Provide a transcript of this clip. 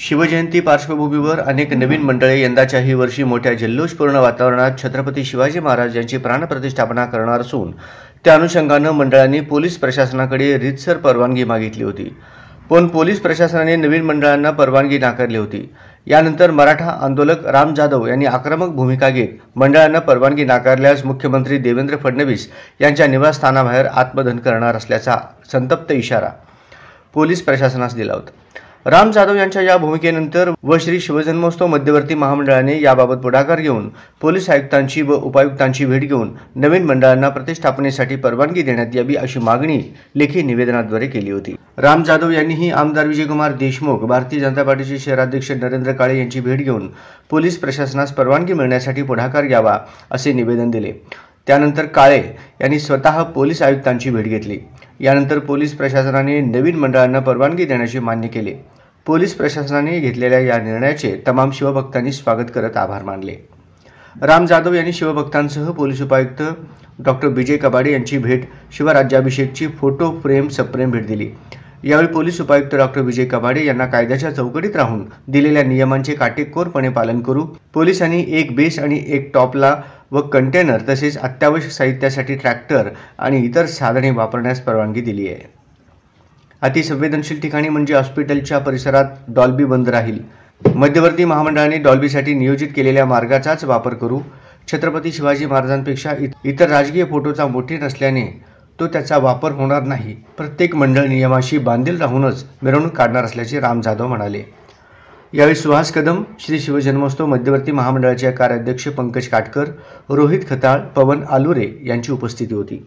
शिवजयंती पार्श्वभूमीवर अनेक नवीन मंडळे यंदाच्याही वर्षी मोठ्या जल्लोषपूर्ण वातावरणात छत्रपती शिवाजी महाराज यांची प्राणप्रतिष्ठापना करणार असून त्या अनुषंगाने मंडळांनी पोलीस प्रशासनाकडे रीतसर परवानगी मागितली होती. पण पोलीस प्रशासनाने नवीन मंडळांना परवानगी नाकारली होती. यानंतर मराठा आंदोलक राम जाधव यांनी आक्रमक भूमिका घेत मंडळांना परवानगी नाकारल्यास मुख्यमंत्री देवेंद्र फडणवीस यांच्या निवासस्थानाबाहेर आत्मदहन करणार असल्याचा संतप्त इशारा पोलीस प्रशासनास दिला होता. राम जाधव यांच्या या भूमिकेनंतर व श्री शिवजन्मोत्सव मध्यवर्ती महामंडळाने याबाबत पुढाकार घेऊन पोलीस आयुक्तांची व उपायुक्तांची भेट घेऊन नवीन मंडळांना प्रतिष्ठापनेसाठी परवानगी देण्यात यावी अशी मागणी लेखी निवेदनाद्वारे केली होती. राम जाधव यांनीही आमदार विजयकुमार देशमुख, भारतीय जनता पार्टीचे शहराध्यक्ष नरेंद्र काळे यांची भेट घेऊन पोलीस प्रशासनास परवानगी मिळण्यासाठी पुढाकार घ्यावा असे निवेदन दिले. त्यानंतर काळे यांनी स्वतः पोलीस आयुक्तांची भेट घेतली. यानंतर पोलीस प्रशासनाने नवीन मंडळांना परवानगी देण्याचे मान्य केले. पोलीस प्रशासनाने घेतलेल्या या निर्णयाचे तमाम शिवभक्तांनी स्वागत करत आभार मानले. राम जाधव यांनी शिवभक्तांसह पोलीस उपायुक्त डॉक्टर विजय कबाडे यांची भेट शिवराज्याभिषेकची फोटो फ्रेम सबफ्रेम भेट दिली. यावेळी पोलीस उपायुक्त डॉक्टर विजय कबाडे यांना कायद्याच्या चौकटीत राहून दिलेल्या नियमांचे काटेकोरपणे पालन करू, पोलिसांनी एक बेस आणि एक टॉपला व कंटेनर तसेच अत्यावश्यक साहित्यासाठी ट्रॅक्टर आणि इतर साधने वापरण्यास परवानगी दिली आहे. अतिसंवेदनशील ठिकाणी म्हणजे हॉस्पिटलच्या परिसरात डॉल्बी बंद राहील. मध्यवर्ती महामंडळाने डॉल्बीसाठी नियोजित केलेल्या मार्गाचाच वापर करू. छत्रपती शिवाजी महाराजांपेक्षा इतर राजकीय फोटोचा मोठे नसल्याने तो त्याचा वापर होणार नाही. प्रत्येक मंडळ नियमाशी बांधील राहूनच मिरवणूक काढणार असल्याचे राम जाधव म्हणाले. यावेळी सुहास कदम, श्री शिवजन्मोत्सव मध्यवर्ती महामंडळाचे कार्याध्यक्ष पंकज काटकर, रोहित खताळ, पवन आलुरे यांची उपस्थिती होती.